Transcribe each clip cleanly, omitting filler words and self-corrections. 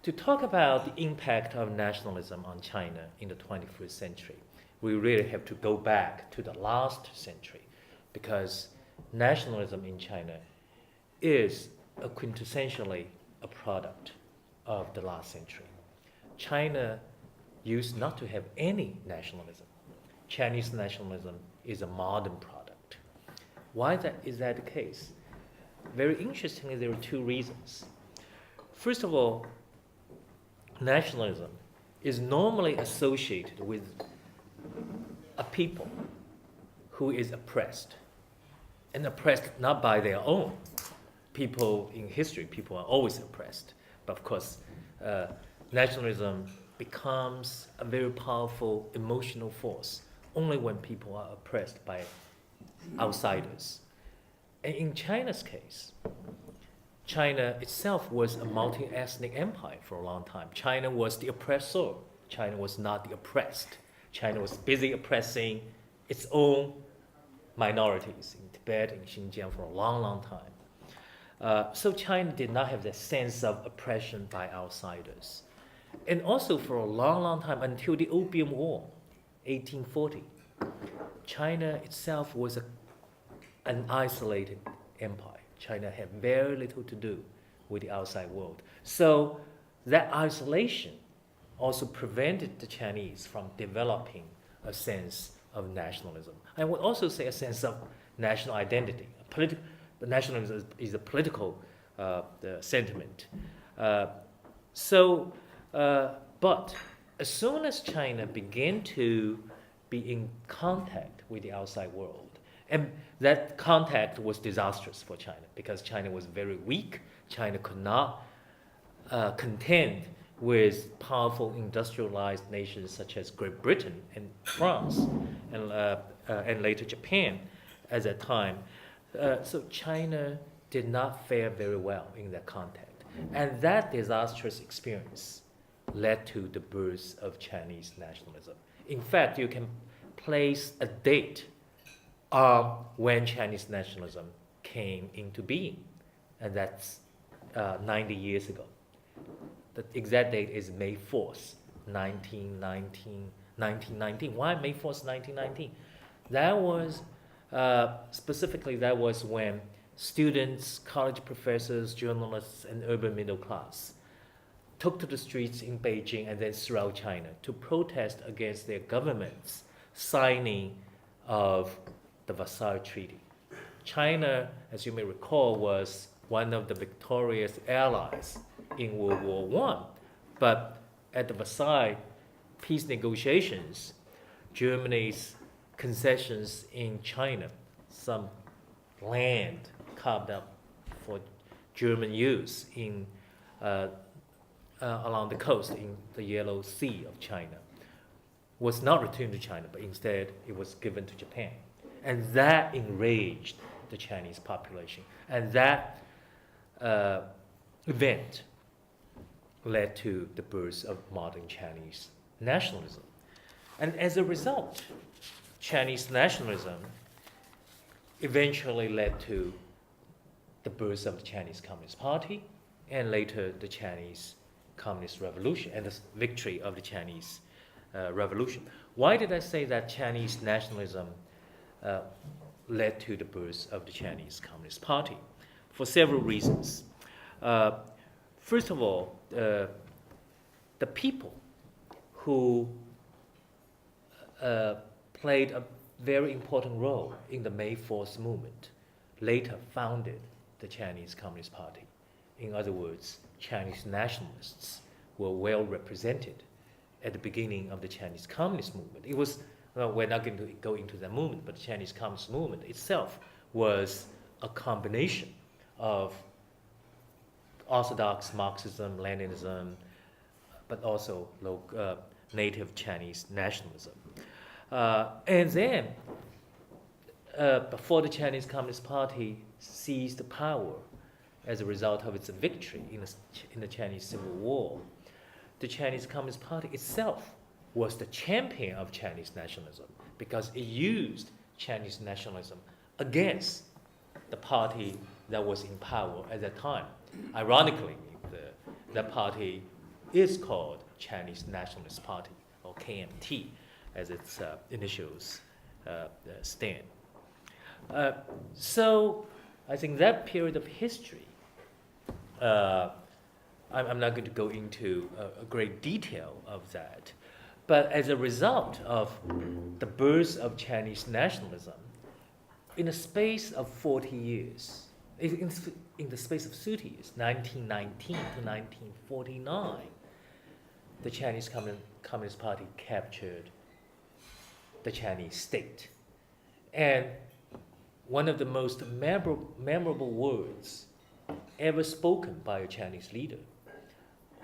To talk about the impact of nationalism on China in the 21st century, we really have to go back to the last century, because nationalism in China is quintessentially a product of the last century. China used not to have any nationalism. Chinese nationalism is a modern product. Why is that the case? Very interestingly, there are two reasons. First of all, nationalism is normally associated with a people who is oppressed, and oppressed not by their own. People in history, people are always oppressed. But of course, nationalism becomes a very powerful emotional force only when people are oppressed by outsiders. And in China's case, China itself was a multi-ethnic empire for a long time. China was the oppressor. China was not the oppressed. China was busy oppressing its own minorities in Tibet and Xinjiang for a long, long time. So China did not have that sense of oppression by outsiders. And also for a long, long time, until the Opium War, 1840, China itself was an isolated empire. China had very little to do with the outside world. So that isolation also prevented the Chinese from developing a sense of nationalism. I would also say a sense of national identity. Nationalism is a political sentiment. But as soon as China began to be in contact with the outside world, and that contact was disastrous for China because China was very weak. China could not contend with powerful industrialized nations such as Great Britain and France and later Japan at that time. So China did not fare very well in that contact. And that disastrous experience led to the birth of Chinese nationalism. In fact, you can place a date when Chinese nationalism came into being, and that's 90 years ago. The exact date is May 4th, 1919. Why May 4th, 1919? That was, specifically, that was when students, college professors, journalists, and urban middle class took to the streets in Beijing and then throughout China to protest against their government's signing of the Versailles Treaty. China, as you may recall, was one of the victorious allies in World War I. But at the Versailles peace negotiations, Germany's concessions in China, some land carved up for German use in along the coast in the Yellow Sea of China, was not returned to China, but instead it was given to Japan. And that enraged the Chinese population. And that event led to the birth of modern Chinese nationalism. And as a result, Chinese nationalism eventually led to the birth of the Chinese Communist Party and later the Chinese Communist Revolution and the victory of the Chinese Revolution. Why did I say that Chinese nationalism led to the birth of the Chinese Communist Party? For several reasons. First of all, the people who played a very important role in the May 4th movement later founded the Chinese Communist Party. In other words, Chinese nationalists were well represented at the beginning of the Chinese Communist movement. It was, well, we're not going to go into that movement, but the Chinese Communist movement itself was a combination of orthodox Marxism, Leninism, but also native Chinese nationalism. And then, before the Chinese Communist Party seized power as a result of its victory in the Chinese Civil War, the Chinese Communist Party itself was the champion of Chinese nationalism because it used Chinese nationalism against the party that was in power at that time. Ironically, that party is called Chinese Nationalist Party, or KMT, as its initials stand. So I think that period of history, I'm not going to go into a great detail of that, but as a result of the birth of Chinese nationalism, in a space of 40 years, in the space of 30 years, 1919 to 1949, the Chinese Communist Party captured the Chinese state. And one of the most memorable words ever spoken by a Chinese leader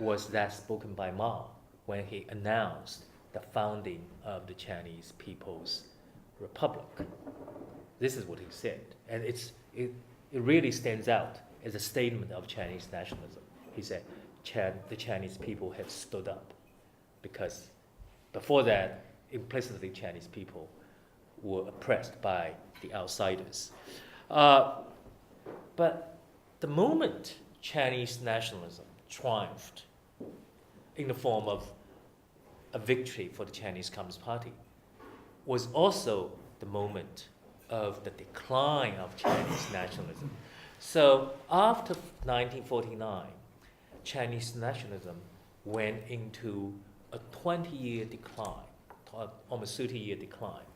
was that spoken by Mao when he announced the founding of the Chinese People's Republic. This is what he said, and it really stands out as a statement of Chinese nationalism. He said, the Chinese people have stood up, because before that, implicitly Chinese people were oppressed by the outsiders. But the moment Chinese nationalism triumphed in the form of a victory for the Chinese Communist Party was also the moment of the decline of Chinese nationalism. So after 1949, Chinese nationalism went into a 20-year decline, almost 30-year decline,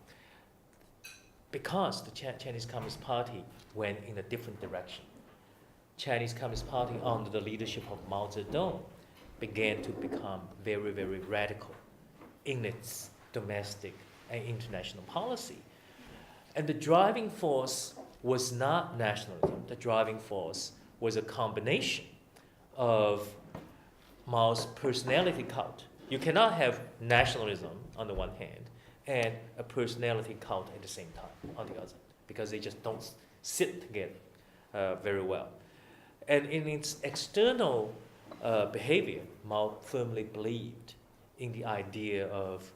because the Chinese Communist Party went in a different direction. Chinese Communist Party, under the leadership of Mao Zedong, began to become very, very radical in its domestic and international policy. And the driving force was not nationalism. The driving force was a combination of Mao's personality cult. You cannot have nationalism on the one hand and a personality cult at the same time on the other, because they just don't sit together very well. And in its external behavior, Mao firmly believed in the idea of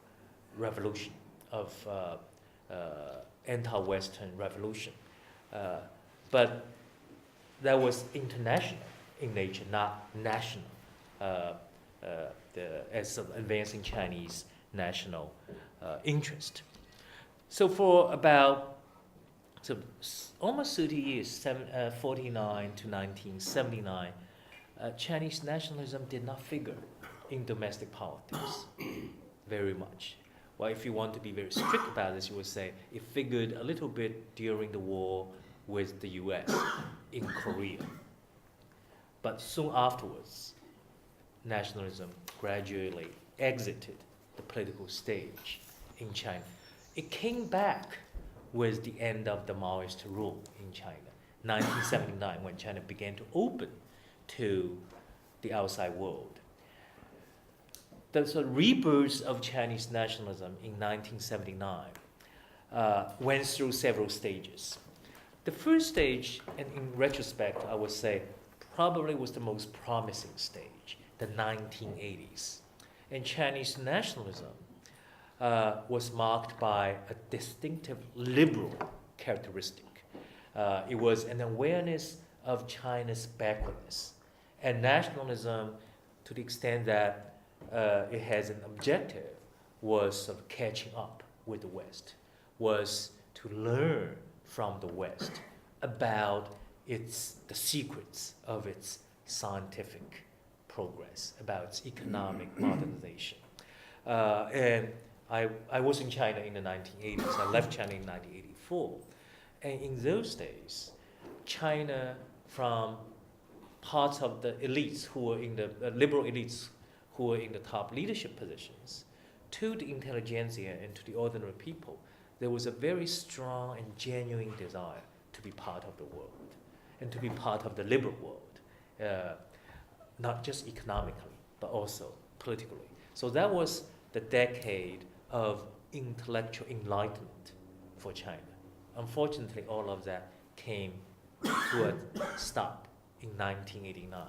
revolution, of anti-Western revolution. But that was international in nature, not national, as of advancing Chinese national interest. So for about almost 30 years, 49 to 1979, Chinese nationalism did not figure in domestic politics very much. Well, if you want to be very strict about this, you would say it figured a little bit during the war with the U.S. in Korea. But soon afterwards, nationalism gradually exited the political stage in China. It came back with the end of the Maoist rule in China, 1979, when China began to open to the outside world. The rebirth of Chinese nationalism in 1979 went through several stages. The first stage, and in retrospect, I would say, probably was the most promising stage, the 1980s. And Chinese nationalism was marked by a distinctive liberal characteristic. It was an awareness of China's backwardness, and nationalism, to the extent that it has an objective, was sort of catching up with the West, was to learn from the West about the secrets of its scientific progress, about its economic modernization. And I was in China in the 1980s. I left China in 1984. And in those days, China, from parts of the elites who were in the liberal elites who were in the top leadership positions, to the intelligentsia and to the ordinary people, there was a very strong and genuine desire to be part of the world and to be part of the liberal world, not just economically, but also politically. So that was the decade of intellectual enlightenment for China. Unfortunately, all of that came to a stop in 1989.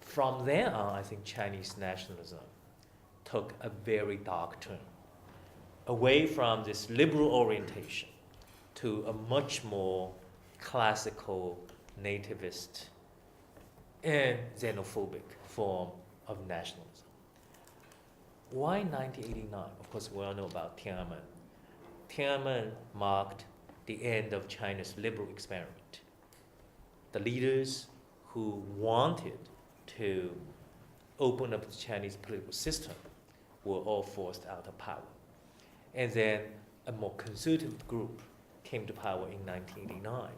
From then on, I think Chinese nationalism took a very dark turn, away from this liberal orientation to a much more classical, nativist, and xenophobic form of nationalism. Why 1989? Of course, we all know about Tiananmen. Tiananmen marked the end of China's liberal experiment. The leaders who wanted to open up the Chinese political system were all forced out of power. And then a more conservative group came to power in 1989.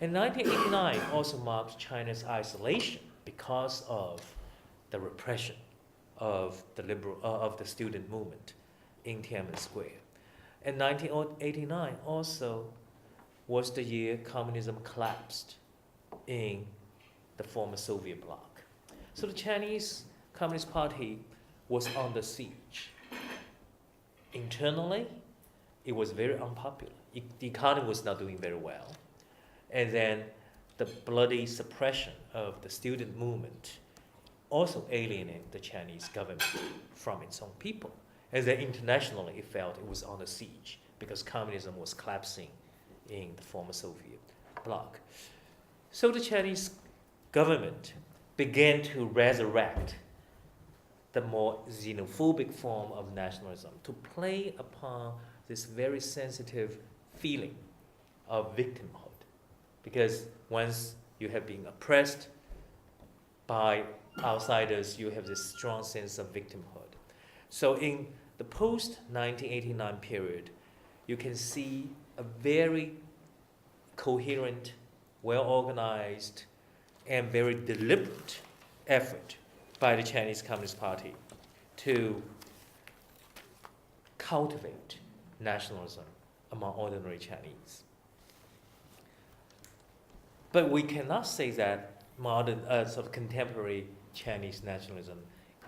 And 1989 also marked China's isolation because of the repression of the student movement in Tiananmen Square. And 1989 also was the year communism collapsed in the former Soviet bloc. So the Chinese Communist Party was under siege. Internally, it was very unpopular. The economy was not doing very well. And then the bloody suppression of the student movement also alienated the Chinese government from its own people. And then internationally, it felt it was under siege because communism was collapsing in the former Soviet bloc. So the Chinese government began to resurrect the more xenophobic form of nationalism to play upon this very sensitive feeling of victimhood. Because once you have been oppressed by outsiders, you have this strong sense of victimhood. So in the post-1989 period, you can see a very coherent, well-organized, and very deliberate effort by the Chinese Communist Party to cultivate nationalism among ordinary Chinese. But we cannot say that modern, sort of contemporary Chinese nationalism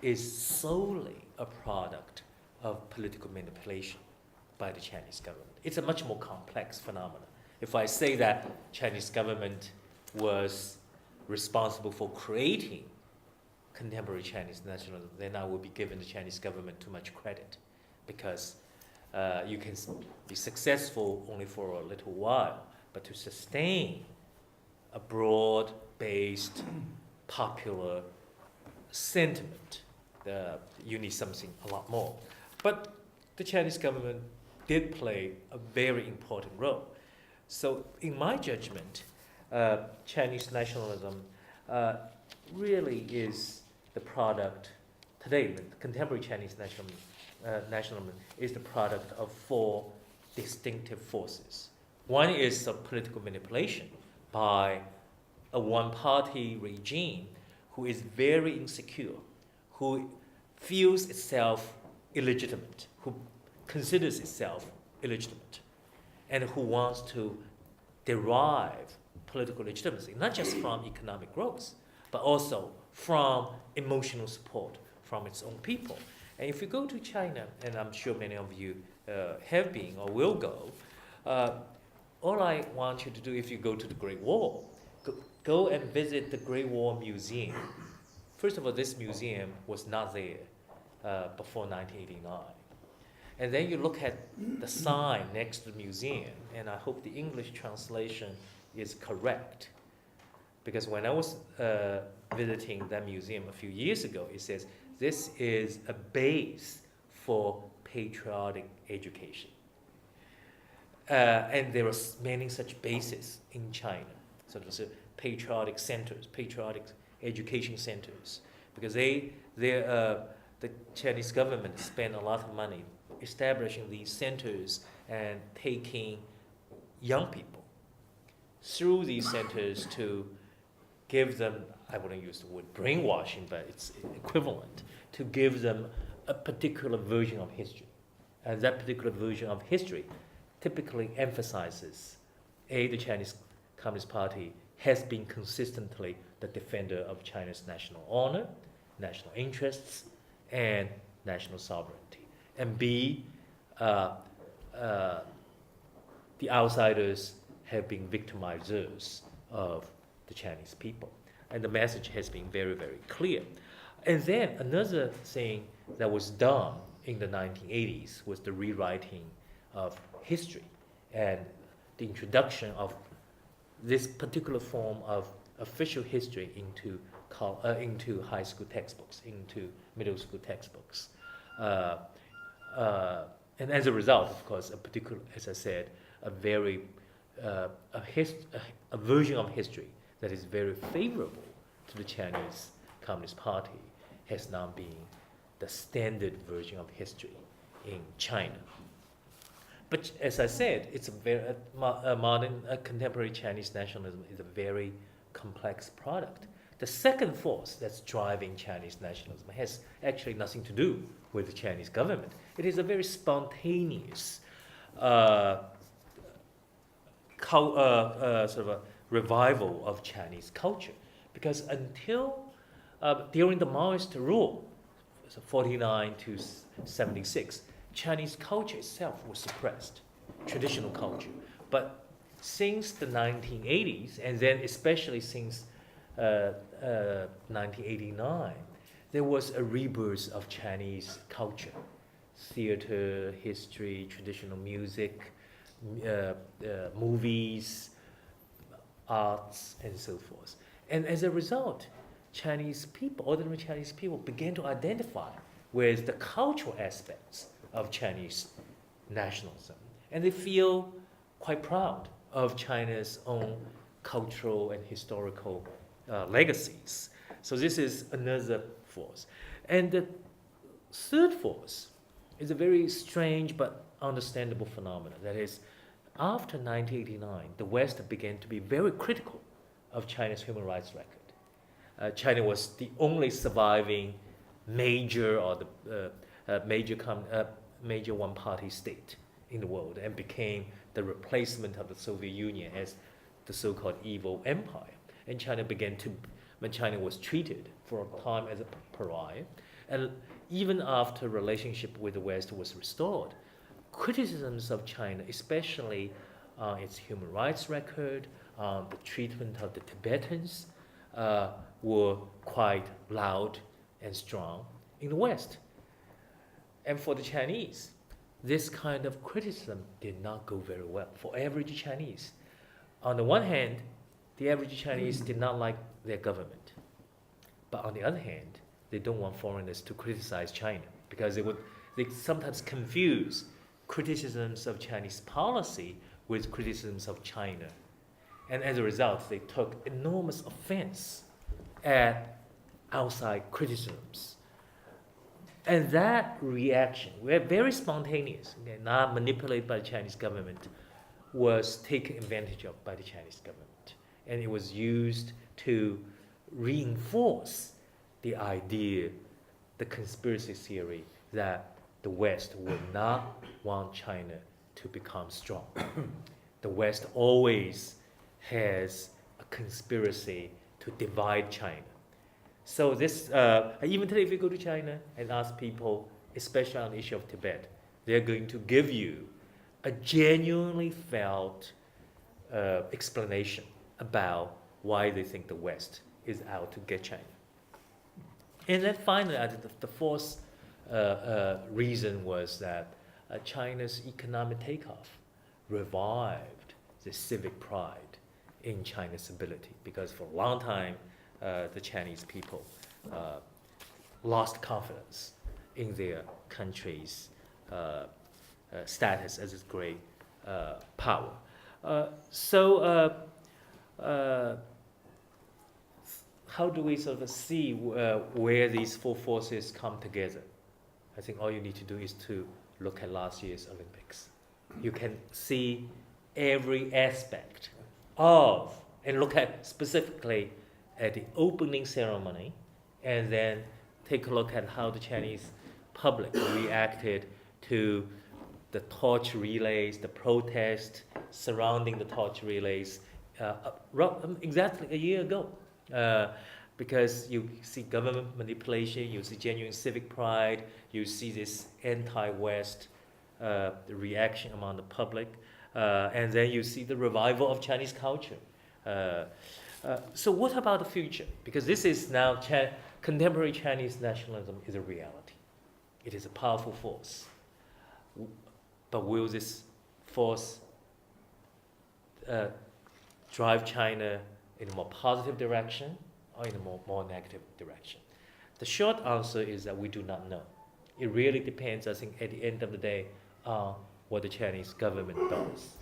is solely a product of political manipulation by the Chinese government. It's a much more complex phenomenon. If I say that Chinese government was responsible for creating contemporary Chinese nationalism, then I will be giving the Chinese government too much credit, because you can be successful only for a little while, but to sustain a broad-based popular sentiment, you need something a lot more. But the Chinese government did play a very important role. So in my judgment, Chinese nationalism really is the product, today, the contemporary Chinese nationalism is the product of four distinctive forces. One is a political manipulation by a one-party regime who is very insecure, who feels itself illegitimate, who considers itself illegitimate, and who wants to derive political legitimacy, not just from economic growth, but also from emotional support from its own people. And if you go to China, and I'm sure many of you have been or will go, all I want you to do if you go to the Great Wall, go and visit the Great Wall Museum. First of all, this museum was not there before 1989. And then you look at the sign next to the museum, and I hope the English translation is correct. Because when I was visiting that museum a few years ago, it says, this is a base for patriotic education. And there are many such bases in China. So there's patriotic centers, patriotic education centers, because the Chinese government spent a lot of money establishing these centers and taking young people through these centers to give them, I wouldn't use the word brainwashing, but it's equivalent, to give them a particular version of history. And that particular version of history typically emphasizes, the Chinese Communist Party has been consistently the defender of China's national honor, national interests, and national sovereignty. And B, the outsiders have been victimizers of the Chinese people. And the message has been very, very clear. And then another thing that was done in the 1980s was the rewriting of history and the introduction of this particular form of official history into into high school textbooks, into middle school textbooks. Uh, and as a result, of course, a particular, as I said, a very a version of history that is very favorable to the Chinese Communist Party has now been the standard version of history in China. But as I said, it's a very modern, contemporary Chinese nationalism is a very complex product. The second force that's driving Chinese nationalism has actually nothing to do with the Chinese government. It is a very spontaneous sort of a revival of Chinese culture. Because until during the Maoist rule, so 49 to 76, Chinese culture itself was suppressed, traditional culture. But since the 1980s, and then especially since 1989, there was a rebirth of Chinese culture, theater, history, traditional music, movies, arts, and so forth. And as a result, Chinese people, ordinary Chinese people, began to identify with the cultural aspects of Chinese nationalism. And they feel quite proud of China's own cultural and historical legacies. So this is another force. And the third force is a very strange but understandable phenomenon. That is, after 1989, the West began to be very critical of China's human rights record. China was the only surviving major or the major one-party state in the world, and became the replacement of the Soviet Union as the so-called evil empire. And when China was treated for a time as a pariah, and even after relationship with the West was restored, criticisms of China, especially its human rights record, the treatment of the Tibetans, were quite loud and strong in the West. And for the Chinese, this kind of criticism did not go very well for average Chinese. On the one hand, the average Chinese did not like their government. But on the other hand, they don't want foreigners to criticize China, because they sometimes confuse criticisms of Chinese policy with criticisms of China. And as a result, they took enormous offense at outside criticisms. And that reaction, very spontaneous, not manipulated by the Chinese government, was taken advantage of by the Chinese government. And it was used to reinforce the idea, the conspiracy theory, that the West would not want China to become strong. The West always has a conspiracy to divide China. So this, even today, if you go to China and ask people, especially on the issue of Tibet, they're going to give you a genuinely felt explanation about why they think the West is out to get China. And then finally, the fourth reason was that China's economic takeoff revived the civic pride in China's ability, because for a long time, the Chinese people lost confidence in their country's status as a great power. How do we sort of see where these four forces come together? I think all you need to do is to look at last year's Olympics. You can see every aspect of, and look at specifically at the opening ceremony, and then take a look at how the Chinese public reacted to the torch relays, the protest surrounding the torch relays exactly a year ago. Because you see government manipulation, you see genuine civic pride, you see this anti-West reaction among the public, and then you see the revival of Chinese culture. So what about the future? Because this is now contemporary Chinese nationalism is a reality. It is a powerful force. But will this force drive China in a more positive direction or in a more negative direction? The short answer is that we do not know. It really depends, I think, at the end of the day, on what the Chinese government does.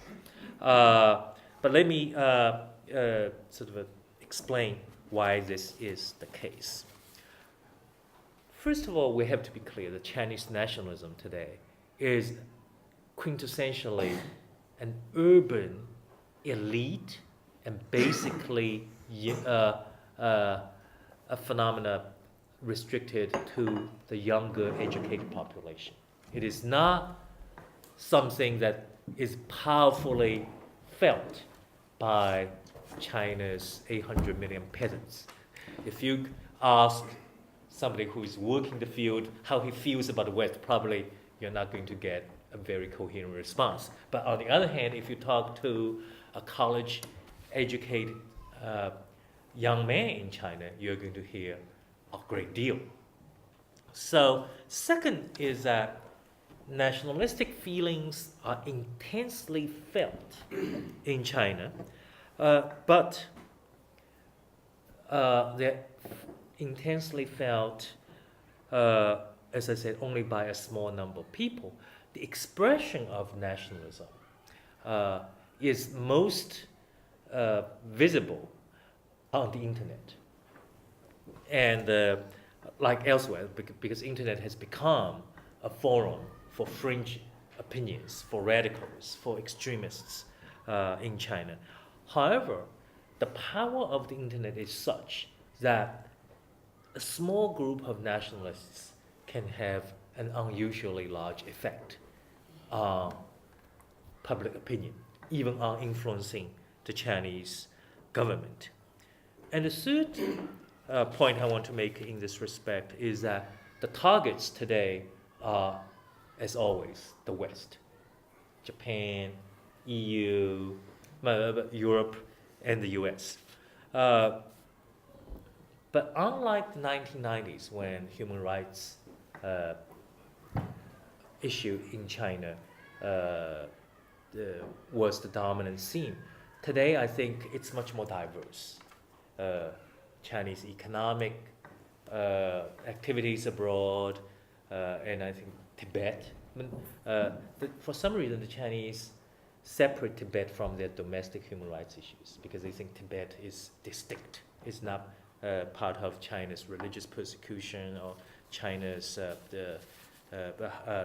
But let me sort of explain why this is the case. First of all, we have to be clear that Chinese nationalism today is quintessentially an urban elite and basically a phenomena restricted to the younger educated population. It is not something that is powerfully felt by China's 800 million peasants. If you ask somebody who is working the field how he feels about the West, probably you're not going to get a very coherent response. But on the other hand, if you talk to a college-educated young man in China, you're going to hear a great deal. So, second is that nationalistic feelings are intensely felt in China, but they're intensely felt, as I said, only by a small number of people. The expression of nationalism is most visible on the internet. And like elsewhere, because internet has become a forum for fringe opinions, for radicals, for extremists in China. However, the power of the internet is such that a small group of nationalists can have an unusually large effect on public opinion, even on influencing the Chinese government. And the third point I want to make in this respect is that the targets today are, as always, the West. Japan, EU, Europe, and the US. But unlike the 1990s, when human rights issue in China was the dominant theme, today I think it's much more diverse. Chinese economic activities abroad, and I think Tibet. For some reason, the Chinese separate Tibet from their domestic human rights issues because they think Tibet is distinct. It's not part of China's religious persecution or China's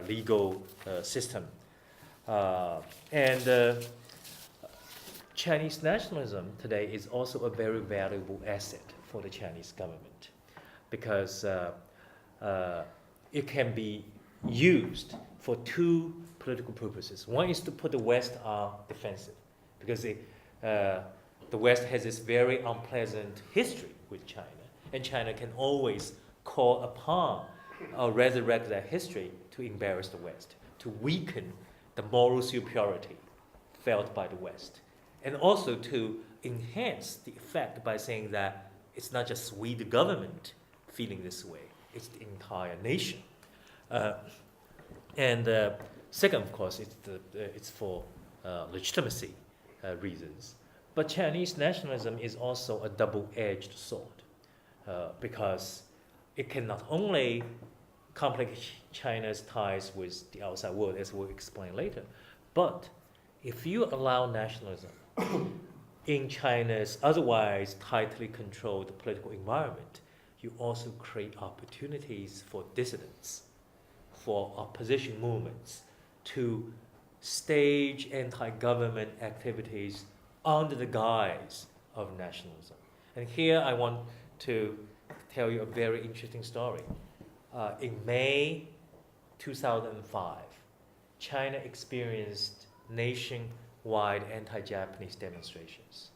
legal system. And Chinese nationalism today is also a very valuable asset for the Chinese government because it can be used for two political purposes. One is to put the West on defensive because the West has this very unpleasant history with China, and China can always call upon or resurrect that history to embarrass the West, to weaken the moral superiority felt by the West, and also to enhance the effect by saying that it's not just we, the government, feeling this way, it's the entire nation. And second, of course, it's for legitimacy reasons. But Chinese nationalism is also a double-edged sword because it can not only complicate China's ties with the outside world, as we'll explain later, but if you allow nationalism in China's otherwise tightly controlled political environment, you also create opportunities for dissidents, for opposition movements to stage anti-government activities under the guise of nationalism. And here I want to tell you a very interesting story. In May 2005, China experienced nationwide anti-Japanese demonstrations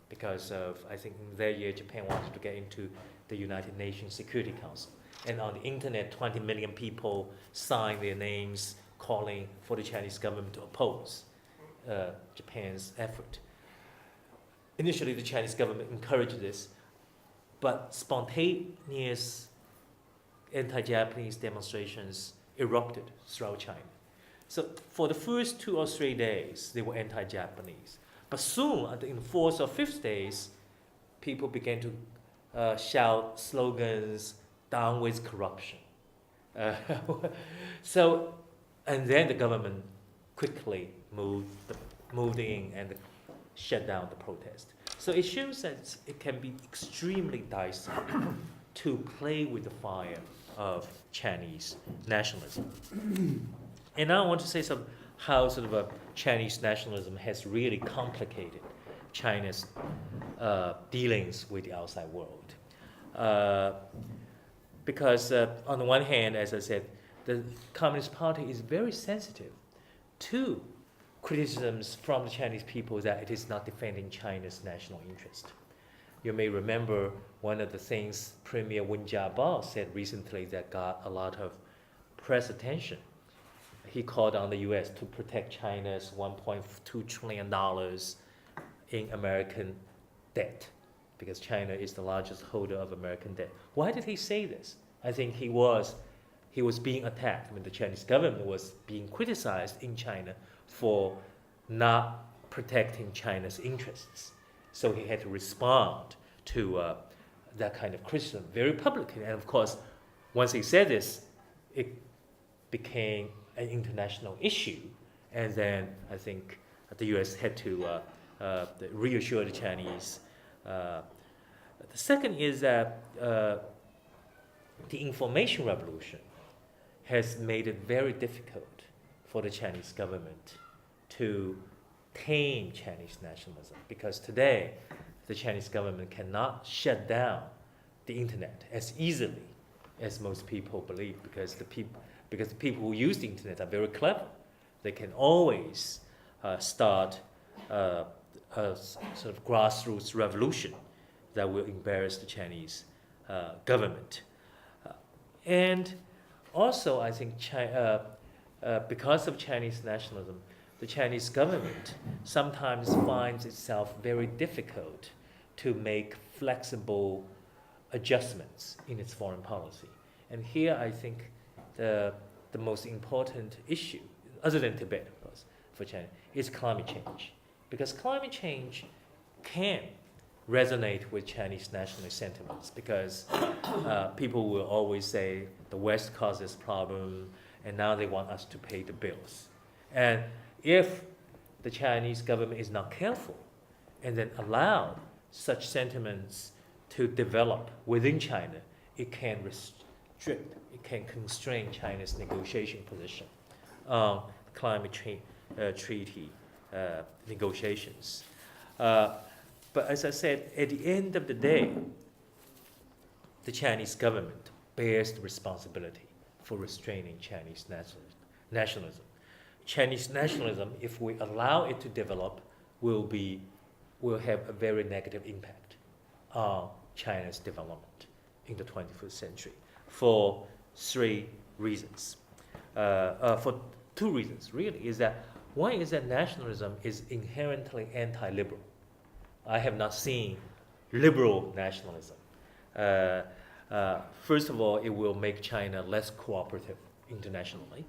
because of, I think in that year, Japan wanted to get into the United Nations Security Council. And on the internet, 20 million people signed their names calling for the Chinese government to oppose Japan's effort. Initially, the Chinese government encouraged this, but spontaneous anti-Japanese demonstrations erupted throughout China. So for the first 2 or 3 days, they were anti-Japanese. But soon, in the 4th or 5th days, people began to shout slogans, down with corruption. Uh, so, and then the government quickly moved in and shut down the protest. So it shows that it can be extremely dicey to play with the fire of Chinese nationalism. And now I want to say some how sort of a Chinese nationalism has really complicated China's dealings with the outside world. Because on the one hand, as I said, the Communist Party is very sensitive to criticisms from the Chinese people that it is not defending China's national interest. You may remember one of the things Premier Wen Jiabao said recently that got a lot of press attention. He called on the U.S. to protect China's $1.2 trillion in American debt, because China is the largest holder of American debt. Why did he say this? I think he was being attacked. I mean, the Chinese government was being criticized in China for not protecting China's interests. So he had to respond to that kind of criticism very publicly. And of course, once he said this, it became an international issue. And then I think the U.S. had to reassure the Chinese. The second is that the information revolution has made it very difficult for the Chinese government to tame Chinese nationalism, because today the Chinese government cannot shut down the internet as easily as most people believe, because the people who use the internet are very clever. They can always start a sort of grassroots revolution that will embarrass the Chinese government. And also, I think because of Chinese nationalism, the Chinese government sometimes finds itself very difficult to make flexible adjustments in its foreign policy. And here I think the most important issue, other than Tibet, of course, for China, is climate change. Because climate change can resonate with Chinese nationalist sentiments, because people will always say the West caused this problem and now they want us to pay the bills. And if the Chinese government is not careful and then allow such sentiments to develop within China, it can restrict, it can constrain China's negotiation position on climate treaty negotiations. But as I said, at the end of the day, the Chinese government bears the responsibility for restraining Chinese nationalism. Chinese nationalism, if we allow it to develop, will have a very negative impact on China's development in the 21st century for three reasons. For two reasons, really, is that one is that nationalism is inherently anti-liberal. I have not seen liberal nationalism. First of all, it will make China less cooperative internationally.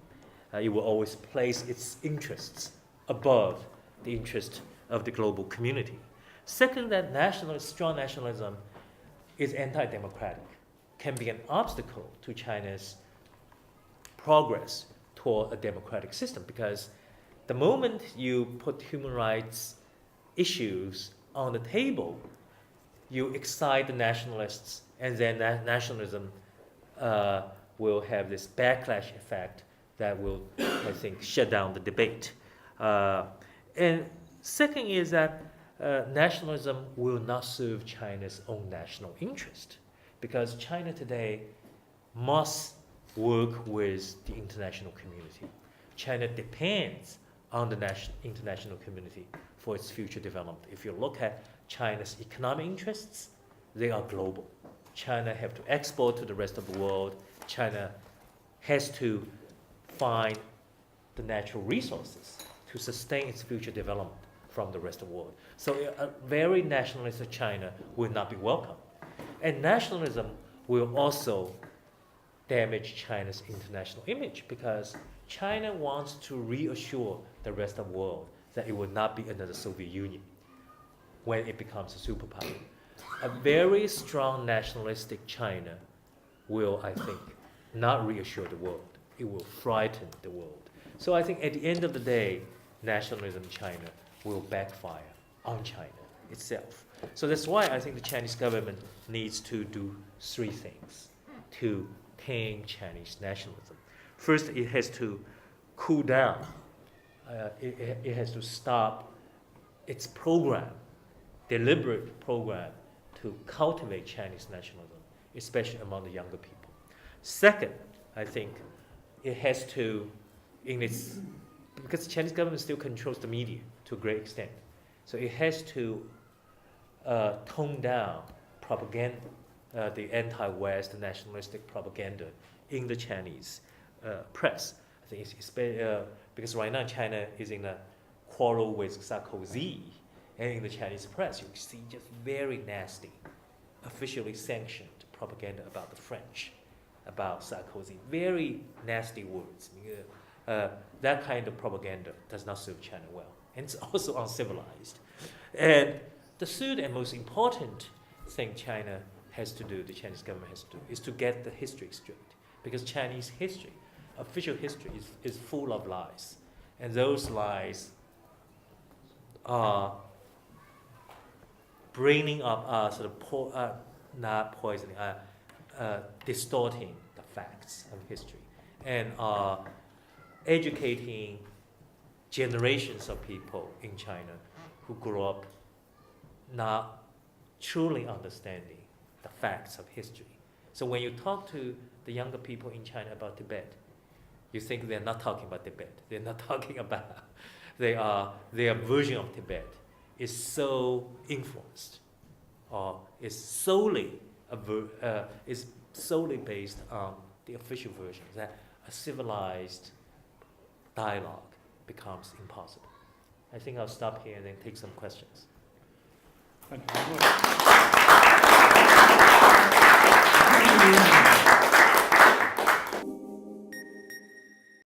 It will always place its interests above the interest of the global community. Second, that strong nationalism is anti-democratic, can be an obstacle to China's progress toward a democratic system, because the moment you put human rights issues on the table, you excite the nationalists, and then nationalism will have this backlash effect that will, I think, shut down the debate. And second is that nationalism will not serve China's own national interest, because China today must work with the international community. China depends on the international community for its future development. If you look at China's economic interests, they are global. China has to export to the rest of the world. China has to find the natural resources to sustain its future development from the rest of the world. So a very nationalistic China will not be welcome. And nationalism will also damage China's international image, because China wants to reassure the rest of the world that it will not be another Soviet Union when it becomes a superpower. a very strong nationalistic China will, I think, not reassure the world. It will frighten the world. So I think at the end of the day, nationalism in China will backfire on China itself. So that's why I think the Chinese government needs to do three things to tame Chinese nationalism. First, it has to cool down. It has to stop its program, deliberate program to cultivate Chinese nationalism, especially among the younger people. Second, I think it has to, because the Chinese government still controls the media to a great extent, so it has to tone down propaganda, the anti-West nationalistic propaganda in the Chinese press. I think it's because right now China is in a quarrel with Sarkozy, and in the Chinese press you see just very nasty, officially sanctioned propaganda about the French, about Sarkozy, very nasty words. That kind of propaganda does not serve China well, and it's also uncivilized. And the third and most important thing China has to do, the Chinese government has to do, is to get the history straight. Because Chinese history, official history, is full of lies. And those lies are bringing up, not poisoning, distorting the facts of history, and are educating generations of people in China who grew up not truly understanding the facts of history. So when you talk to the younger people in China about Tibet, you think they're not talking about Tibet. They're not talking about, their version of Tibet is so influenced, or is solely based on the official version, that a civilized dialogue becomes impossible. I think I'll stop here and then take some questions. Thank you very much.